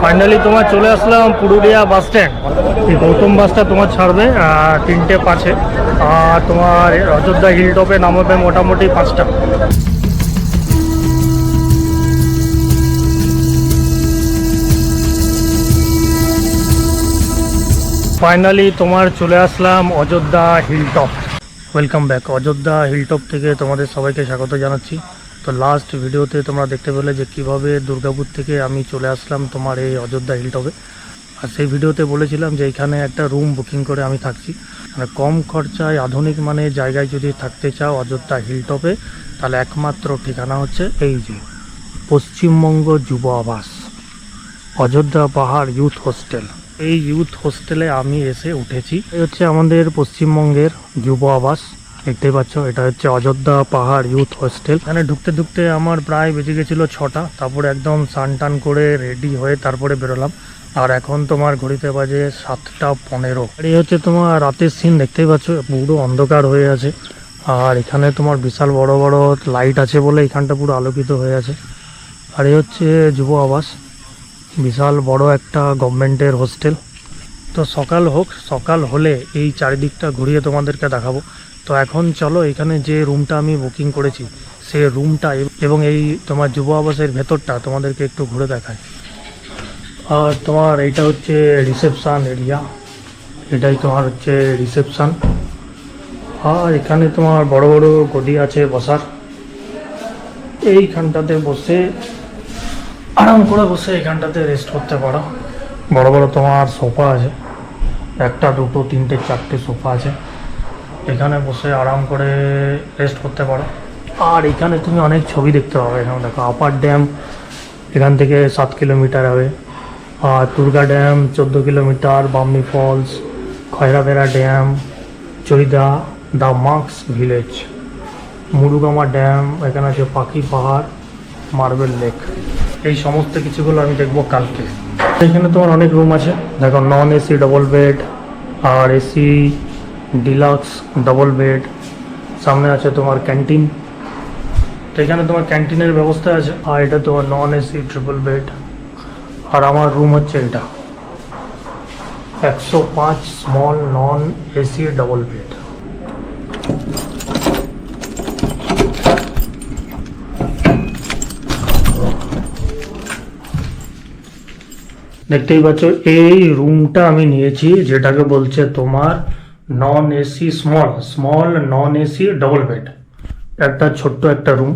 Finally তোমার চলে আসলাম Purulia bus stand. এই গৌতম বাসটা তোমার ছাড়বে 3টে 5-এ, আর তোমার অযোধ্যা হিল টপে নামাবে মোটামুটি 5টা। ফাইনালি তোমার চলে আসলাম Ayodhya hill top. Welcome back. Ayodhya hill top থেকে তোমাদের সবাইকে স্বাগত জানাচ্ছি। তো লাস্ট ভিডিওতে তোমরা দেখতে পেলে যে কিভাবে দুর্গাপুর থেকে আমি চলে আসলাম তোমার এই অযোধ্যা হিল টপে। আর সেই ভিডিওতে বলেছিলাম যে এখানে একটা রুম বুকিং করে আমি থাকছি, মানে কম খরচায় আধুনিক মানে জায়গায় যদি থাকতে চাও অযোধ্যা হিল টপে, তাহলে একমাত্র ঠিকানা হচ্ছে এই যে পশ্চিমবঙ্গ যুব আবাস অযোধ্যা পাহাড় ইউথ হোস্টেল। এই ইউথ হোস্টেলে আমি এসে উঠেছি। এই হচ্ছে আমাদের পশ্চিমবঙ্গের যুব আবাস, দেখতে পাচ্ছ। এটা হচ্ছে অযোধ্যা পাহাড় ইউথ হোস্টেল। এখানে ঢুকতে ঢুকতে আমার প্রায় বেজে গেছিলো 6টা। তারপরে একদম স্নান টান করে রেডি হয়ে তারপরে বেরোলাম। আর এখন তোমার ঘড়িতে বাজে 7টা 15। এই হচ্ছে তোমার রাতের সিন, দেখতেই পাচ্ছ পুরো অন্ধকার হয়ে আছে। আর এখানে তোমার বিশাল বড় বড় লাইট আছে বলে এখানটা পুরো আলোকিত হয়ে আছে। আর এই হচ্ছে যুব আবাস, বিশাল বড় একটা গভর্নমেন্টের হোস্টেল। তো সকাল হোক, সকাল হলে এই চারিদিকটা ঘুরিয়ে তোমাদেরকে দেখাবো। তো এখন চলো এখানে যে রুমটা আমি বুকিং করেছি সেই রুমটা এবং এই তোমার যুব আবাসের ভেতরটা তোমাদেরকে একটু ঘুরে দেখায়। আর তোমার এইটা হচ্ছে রিসেপশান এরিয়া, এটাই তোমার হচ্ছে রিসেপশান। আর এখানে তোমার বড় বড় গদি আছে বসার। এইখানটাতে বসে আরাম করে বসে এখানটাতে রেস্ট করতে পারো। বড় বড় তোমার সোফা আছে, 1টা 2টো 3টে 4টে সোফা আছে। এখানে বসে আরাম করে রেস্ট করতে পারো। আর এখানে তুমি অনেক ছবি দেখতে পাবে। এখানে দেখো আপার ড্যাম এখান থেকে 7 কিলোমিটার হবে, আর Durga dam 14 kilometre, Bamni falls, Khairabera dam, Charida, the masks village, Murguma dam, এখানে আছে পাখি পাহাড়, মার্বেল লেক। এই সমস্ত কিছুগুলো আমি দেখবো কালকে। এখানে তোমার অনেক রুম আছে, দেখো নন এসি ডবল বেড আর এসি ডিলাক্স ডবল বেড। সামনে আছে তোমার ক্যান্টিন, তো এখানে তোমার ক্যান্টিনের ব্যবস্থা আছে। আর এটা তোমার নন এসি ট্রিপল বেড। আর আমার রুম হচ্ছে এটা 105 small non AC double bed. দেখতেই পাচ্ছ এই রুমটা আমি নিয়েছি, যেটাকে বলছে তোমার non AC small non AC double bed. একটা ছোট্ট একটা রুম।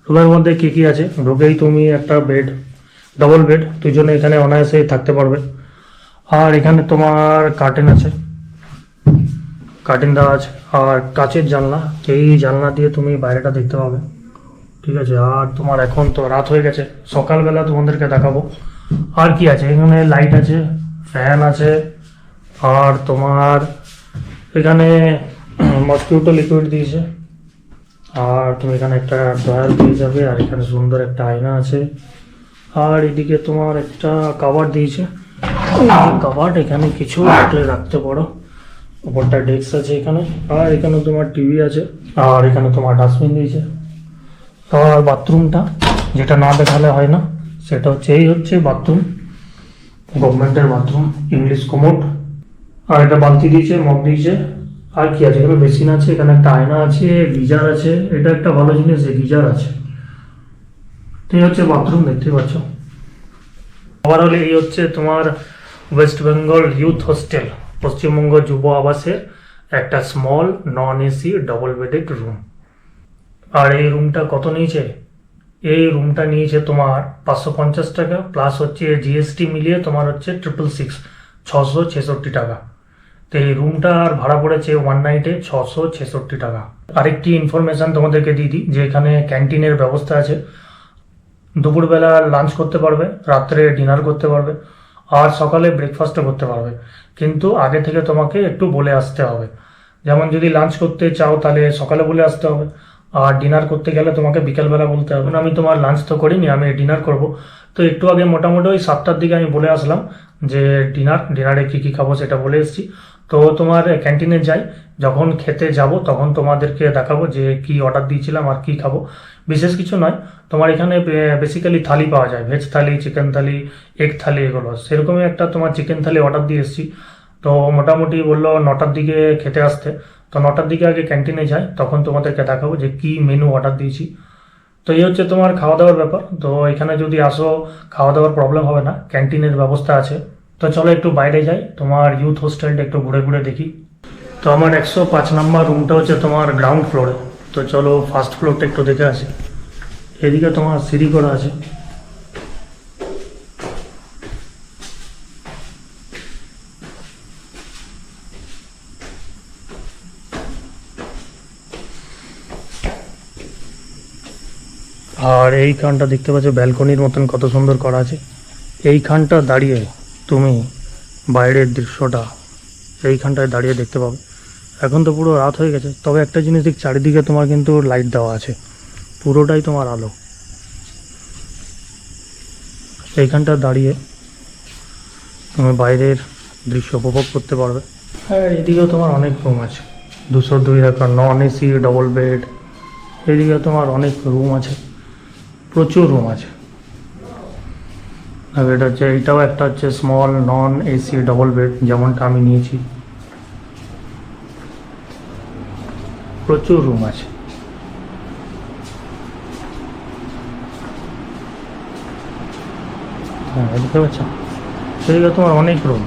রুমের মধ্যে কি কি আছে, ঢুকেই তুমি একটা বেড, ডবল বেড, দুজনে এখানে অনায়াসে থাকতে পারবে। আর এখানে তোমার কার্টেন আছে, কার্টেন দেওয়া আছে। আর কাচের জানলা, এই জানলা দিয়ে তুমি বাইরেটা দেখতে পাবে, ঠিক আছে। আর তোমার এখন তো রাত হয়ে গেছে, সকালবেলা তোমাদেরকে দেখাবো আর কি আছে। এখানে লাইট আছে, ফ্যান আছে, আর তোমার এখানে মসকিউটো লিকুইড দিয়েছে। আর তুমি এখানে একটা ড্রয়ার দিয়ে যাবে। আর এখানে সুন্দর একটা আয়না আছে। আর এদিকে তোমার একটা কাভার দিয়েছে, কাভার, এখানে কিছু রাখলে রাখতে পারো। উপরটা ডেস্ক আছে এখানে। আর এখানে তোমার টিভি আছে। আর এখানে তোমার ডাস্টবিন দিয়েছে। আর বাথরুমটা যেটা না দেখালে হয় না, সেটা হচ্ছে এই হচ্ছে বাথরুম, গভর্নমেন্টের বাথরুম, ইংলিশ কোমোড। আর একটা বালতি দিয়েছে, মগ দিয়েছে। আর কি আছে, এখানে বেসিন আছে, এখানে একটা আয়না আছে, গিজার আছে। এটা একটা ভালো জিনিস, গিজার আছে। তো এই হচ্ছে বাথরুম, দেখতে পাচ্ছ। ওভারঅল এই হচ্ছে তোমার West Bengal youth hostel, Paschimbanga যুব আবাসের একটা small non AC double bedded room. আর এই রুমটা কত নিয়েছে, এই রুমটা নিয়েছে তোমার 550 টাকা, প্লাস হচ্ছে জিএসটি মিলিয়ে তোমার হচ্ছে 666, 666 টাকা। তো এই রুমটার ভাড়া পড়েছে 1 নাইটে 666 টাকা। আরেকটি ইনফরমেশান তোমাদেরকে দিয়ে দিই যে এখানে ক্যান্টিনের ব্যবস্থা আছে। দুপুরবেলা লাঞ্চ করতে পারবে, রাত্রে ডিনার করতে পারবে, আর সকালে ব্রেকফাস্টও করতে পারবে। কিন্তু আগে থেকে তোমাকে একটু বলে আসতে হবে। যেমন যদি লাঞ্চ করতে চাও তাহলে সকালে বলে আসতে হবে, আর ডিনার করতে গেলে তোমাকে বিকেলবেলা বলতে হবে। আমি তোমার লাঞ্চ তো করিনি, আমি ডিনার করব। তো একটু আগে মোটামুটি ওই 7টার দিকে আমি বলে আসলাম যে ডিনারে কী কী খাবো সেটা বলে এসেছি। তো তোমার ক্যান্টিনে যাই, যখন খেতে যাব তখন তোমাদেরকে দেখাবো যে কি অর্ডার দিয়েছিলাম আর কি খাবো। বিশেষ কিছু নয়, তোমার এখানে বেসিক্যালি থালি পাওয়া যায়, ভেজ থালি, চিকেন থালি, এগ থালি, এগুলো সেরকমই একটা তোমার চিকেন থালি অর্ডার দিয়ে এসেছি। তো মোটামুটি বললো 9টার দিকে খেতে আসতে। তো 9টার দিকে আগে ক্যান্টিনে যাই, তখন তোমাদেরকে দেখাবো যে কি মেনু অর্ডার দিয়েছি। তো এই হচ্ছে তোমার খাওয়া দাওয়ার ব্যাপার। তো এখানে যদি আসো খাওয়া দাওয়ার প্রবলেম হবে না, ক্যান্টিনের ব্যবস্থা আছে। তো চলো একটু বাইরে যাই, তোমার ইউথ হোস্টেলটা একটু ঘুরে ঘুরে দেখি। তো আমার 105 নম্বর রুমটা হচ্ছে তোমার গ্রাউন্ড ফ্লোরে। তো চলো ফার্স্ট ফ্লোরটা একটু দেখে আসি। এদিকে তোমার সিঁড়ি করা আছে। আর এইখানটা দেখতে পাচ্ছ ব্যালকনির মতন কত সুন্দর করা আছে। এইখানটা দাঁড়িয়ে তুমি বাইরের দৃশ্যটা এইখানটায় দাঁড়িয়ে দেখতে পাবে। এখন তো পুরো রাত হয়ে গেছে, তবে একটা জিনিস দেখ, চারিদিকে তোমার কিন্তু লাইট দেওয়া আছে, পুরোটাই তোমার আলো। এইখানটা দাঁড়িয়ে তুমি বাইরের দৃশ্য উপভোগ করতে পারবে। হ্যাঁ, এদিকেও তোমার অনেক রুম আছে, 202 একটা নন এসি ডবল বেড। এদিকে তোমার অনেক রুম আছে, প্রচুর রুম আছে। আর এটা হচ্ছে, এইটাও একটা হচ্ছে small non AC double bed, যেমনটা আমি নিয়েছি। প্রচুর রুম আছে। হ্যাঁ, দেখতে পাচ্ছ, সেদিকে তোমার অনেক রুম।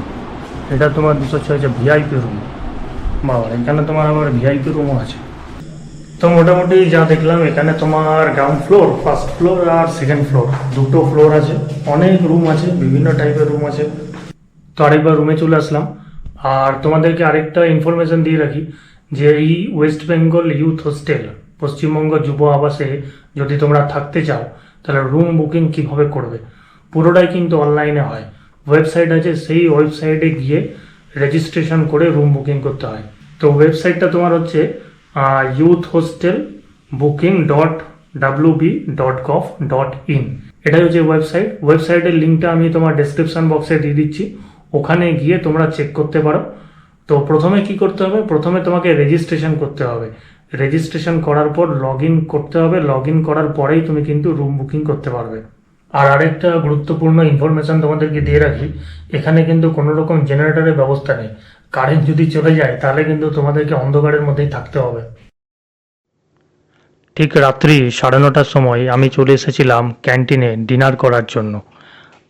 এটা তোমার 206 হচ্ছে ভিআইপি রুম। বাবা, এখানে তোমার আবার ভিআইপি রুমও আছে। তো মোটামুটি যা দেখলাম, এখানে তোমার গ্রাউন্ড ফ্লোর, ফার্স্ট ফ্লোর আর সেকেন্ড ফ্লোর, দুটো ফ্লোর আছে। অনেক রুম আছে, বিভিন্ন টাইপের রুম আছে। তো আরেকবার রুমে চলে আসলাম। আর তোমাদেরকে আরেকটা ইনফরমেশন দিয়ে রাখি যে এই West Bengal youth hostel, Paschimbanga যুব আবাসে যদি তোমরা থাকতে চাও, তাহলে রুম বুকিং কিভাবে করবে, পুরোটাই কিন্তু অনলাইনে হয়। ওয়েবসাইট আছে, সেই ওয়েবসাইটে গিয়ে রেজিস্ট্রেশন করে রুম বুকিং করতে হয়। তো ওয়েবসাইটটা তোমার হচ্ছে youthhostel.booking.wb.gov.in। এটাই হচ্ছে ওয়েবসাইটের লিঙ্কটা আমি তোমার ডেসক্রিপশন বক্সে দিয়ে দিচ্ছি, ওখানে গিয়ে তোমরা চেক করতে পারো। তো প্রথমে কি করতে হবে, প্রথমে তোমাকে রেজিস্ট্রেশন করতে হবে। রেজিস্ট্রেশন করার পর লগ ইন করতে হবে, লগ ইন করার পরেই তুমি কিন্তু রুম বুকিং করতে পারবে। আর আরেকটা গুরুত্বপূর্ণ ইনফরমেশন তোমাদেরকে দিয়ে রাখি, এখানে কিন্তু কোনো রকম জেনারেটরের ব্যবস্থা নেই। কারেন্ট যদি চলে যায় তাহলে কিন্তু তোমাদেরকে অন্ধকারের মধ্যেই থাকতে হবে। ঠিক রাত্রি 9:30টার সময় আমি চলে এসেছিলাম ক্যান্টিনে ডিনার করার জন্য।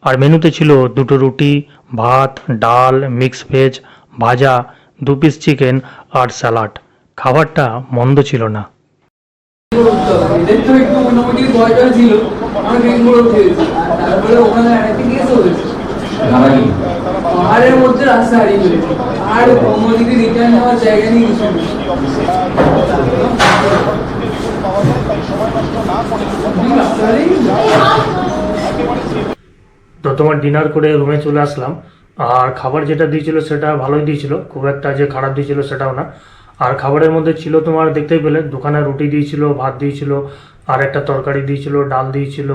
আর মেনুতে ছিল 2টো রুটি, ভাত, ডাল, মিক্স ভেজ, ভাজা, 2 পিস চিকেন আর স্যালাড। খাবারটা মন্দ ছিল না। এদের তো একটু মোটামুটি ভয়টা ছিল, আমরা ট্রেন করে খেয়েছি। তারপরে ওখানে আরেকটা কেস হয়েছে, পাহাড়ের মধ্যে রাস্তা হারিয়ে ফেলেছি, আর অন্যদিকে রিটার্ন নেওয়ার জায়গা নেই কিছু। তো তোমার ডিনার করে রুমে চলে আসলাম। আর খাবার যেটা দিয়েছিল সেটা ভালোই দিয়েছিল, খুব একটা যে খারাপ দিয়েছিল সেটাও না। আর খাবারের মধ্যে ছিল তোমার দেখতেই পেলে, দোকানে রুটি দিয়েছিল, ভাত দিয়েছিল, আর একটা তরকারি দিয়েছিল, ডাল দিয়েছিল,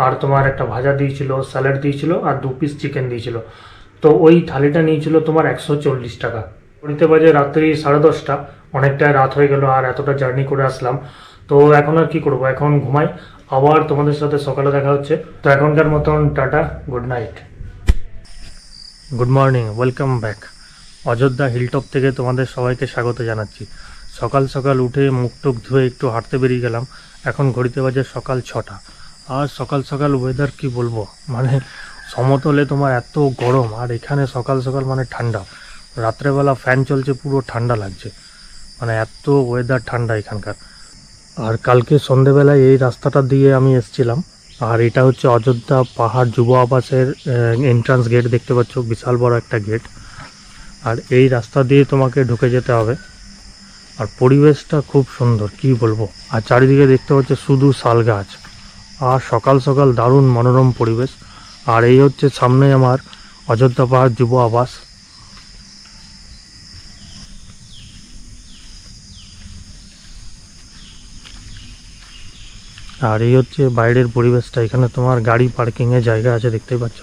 আর তোমার একটা ভাজা দিয়েছিল, স্যালাড দিয়েছিল, আর 2 পিস চিকেন দিয়েছিল। তো ওই থালিটা নিয়েছিল তোমার 140 টাকা। ঘড়িতে বাজে রাত্রি 10:30, অনেকটাই রাত হয়ে গেল আর এতটা জার্নি করে আসলাম। তো এখন আর কি করব, এখন ঘুমাই, আবার তোমাদের সাথে সকালে দেখা হচ্ছে। তো এখনকার মতন tata, good night, good morning, welcome back. Ayodhya hilltop থেকে তোমাদের সবাইকে স্বাগত জানাচ্ছি। সকাল সকাল উঠে মুখ টুক ধুয়ে একটু হাঁটতে বেরিয়ে গেলাম। এখন ঘড়িতে বাজে সকাল 6টা। আর সকাল সকাল ওয়েদার কি বলবো, মানে সমতলে তোমার এত গরম, আর এখানে সকাল সকাল মানে ঠান্ডা। রাত্রেবেলা ফ্যান চলছে, পুরো ঠান্ডা লাগছে, মানে এত ওয়েদার ঠান্ডা এখানকার। আর কালকে সন্ধেবেলায় এই রাস্তাটা দিয়ে আমি এসেছিলাম। আর এটা হচ্ছে অযোধ্যা পাহাড় যুব আবাসের এন্ট্রান্স গেট, দেখতে পাচ্ছ বিশাল বড় একটা গেট। আর এই রাস্তা দিয়ে তোমাকে ঢুকে যেতে হবে। আর পরিবেশটা খুব সুন্দর, কি বলবো। আর চারিদিকে দেখতে পাচ্ছ শুধু শাল গাছ, আর সকাল সকাল দারুণ মনোরম পরিবেশ। আর এই হচ্ছে সামনে আমার অযোধ্যা পাহাড় যুব আবাস। আর এই হচ্ছে বাইরের পরিবেশটা, এখানে তোমার গাড়ি পার্কিংয়ের জায়গা আছে, দেখতেই পাচ্ছ।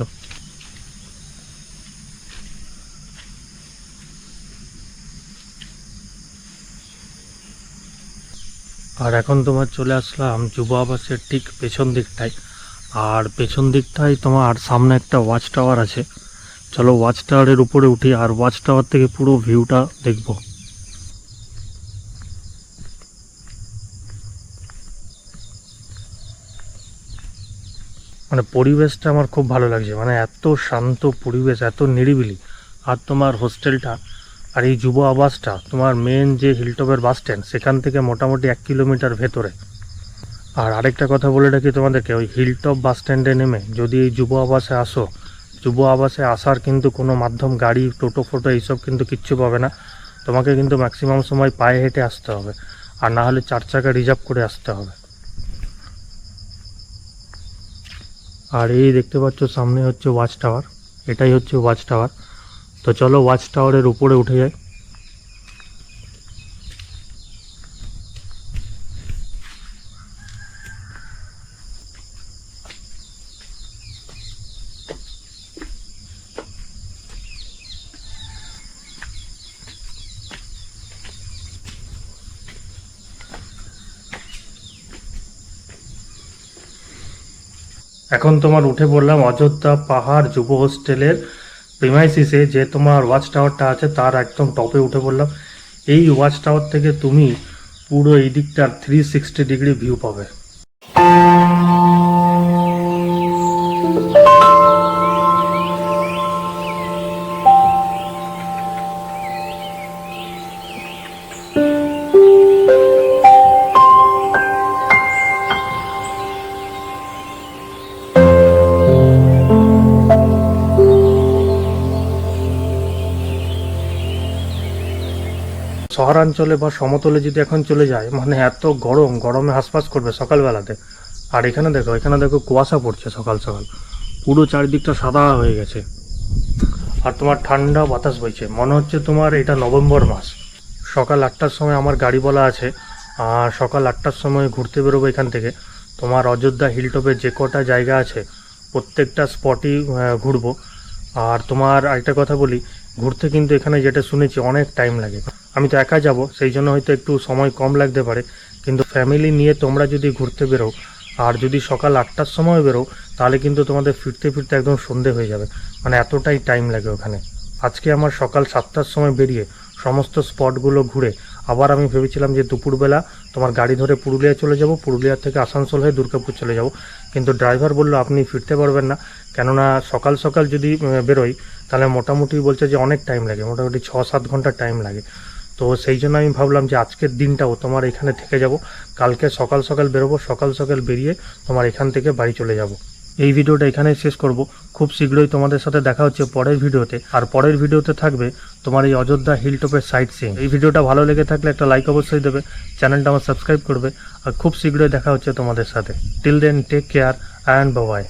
আর এখন তোমার চলে আসলাম যুব আবাসের ঠিক পেছন দিকটায়। আর পেছন দিকটায় তোমার সামনে একটা ওয়াচ টাওয়ার আছে। চলো ওয়াচ টাওয়ারের উপরে উঠি আর ওয়াচ টাওয়ার থেকে পুরো ভিউটা দেখব। মানে পরিবেশটা আমার খুব ভালো লাগছে, মানে এত শান্ত পরিবেশ, এত নিরিবিলি। আর তোমার হোস্টেলটা আর এই যুব আবাসটা তোমার মেন যে হিলটপের বাস স্ট্যান্ড সেখান থেকে মোটামুটি 1 কিলোমিটার ভেতরে। আর আরেকটা কথা বলে রাখি তোমাদেরকে, ওই হিলটপ বাস স্ট্যান্ডে নেমে যদি এই যুব আবাসে আসো, যুব আবাসে আসার কিন্তু কোনো মাধ্যম গাড়ি টোটো ফোটো এইসব কিন্তু কিচ্ছু পাবে না। তোমাকে কিন্তু ম্যাক্সিমাম সময় পায়ে হেঁটে আসতে হবে, আর না হলে 4 চাকা রিজার্ভ করে আসতে হবে। আর এই দেখতে পাচ্ছ সামনে হচ্ছে ওয়াচ টাওয়ার, এটাই হচ্ছে ওয়াচ টাওয়ার। তো চলো ওয়াচ টাওয়ারের উপরে উঠে যাই। এখন তোমার উঠে পড়লাম অযোধ্যা পাহাড় যুব হোস্টেলের প্রিমাইসিসে, যে তোমার ওয়াচ টাওয়ারটা আছে তার একদম টপে উঠে পড়লাম। এই ওয়াচ টাওয়ার থেকে তুমি পুরো এই দিকটার 360 ডিগ্রি ভিউ পাবে। শহরাঞ্চলে বা সমতলে যদি এখন চলে যায়, মানে এত গরমে হাঁসফাঁস করবে সকালবেলাতে। আর এখানে দেখো কুয়াশা পড়ছে সকাল সকাল, পুরো চারিদিকটা সাদা হয়ে গেছে। আর তোমার ঠান্ডা বাতাস বইছে, মনে হচ্ছে তোমার এটা নভেম্বর মাস। সকাল 8টার সময় আমার গাড়ি বলা আছে, আর সকাল 8টার সময় ঘুরতে বেরোবো এখান থেকে। তোমার অযোধ্যা হিলটপে যে কটা জায়গা আছে প্রত্যেকটা স্পটই ঘুরবো। আর তোমার আরেকটা কথা বলি, ঘুরতে কিন্তু এখানে যেটা শুনেছি অনেক টাইম লাগে। আমি তো একা যাব, সেই জন্য হয়তো একটু সময় কম লাগতে পারে, কিন্তু ফ্যামিলি নিয়ে তোমরা যদি ঘুরতে বেরো আর যদি সকাল 8টার সময় বেরো, তাহলে কিন্তু তোমাদের ফিরতে ফিরতে একদম সন্ধে হয়ে যাবে, মানে এতটাই টাইম লাগে ওখানে। আজকে আমার সকাল 7টার সময় বেরিয়ে সমস্ত স্পটগুলো ঘুরে আবার আমি ভেবেছিলাম যে দুপুরবেলা তোমার গাড়ি ধরে পুরুলিয়া চলে যাব, পুরুলিয়া থেকে আসানসোল হয়ে দুর্গাপুর চলে যাব। কিন্তু ড্রাইভার বললো আপনি ফিরতে পারবেন না, কেননা সকাল সকাল যদি বেরোই তাহলে মোটামুটি বলছে যে অনেক টাইম লাগে, মোটামুটি 6-7 ঘন্টা টাইম লাগে। তো সেই জন্য আমি ভাবলাম যে আজকের দিনটাও তোমার এখানে থেকে যাব, কালকে সকাল সকাল বেরোবো, সকাল সকাল বেরিয়ে তোমার এখান থেকে বাড়ি চলে যাব। এই ভিডিওটা এখানেই শেষ করব। খুব শীঘ্রই তোমাদের সাথে দেখা হচ্ছে পরের ভিডিওতে। আর পরের ভিডিওতে থাকবে তোমার এই অযোধ্যা হিলটপের সাইট সিইং। এই ভিডিওটা ভালো লেগে থাকলে একটা লাইক অবশ্যই দেবে, চ্যানেলটা আমার সাবস্ক্রাইব করবে। আর খুব শীঘ্রই দেখা হচ্ছে তোমাদের সাথে। Till then take care and bye by.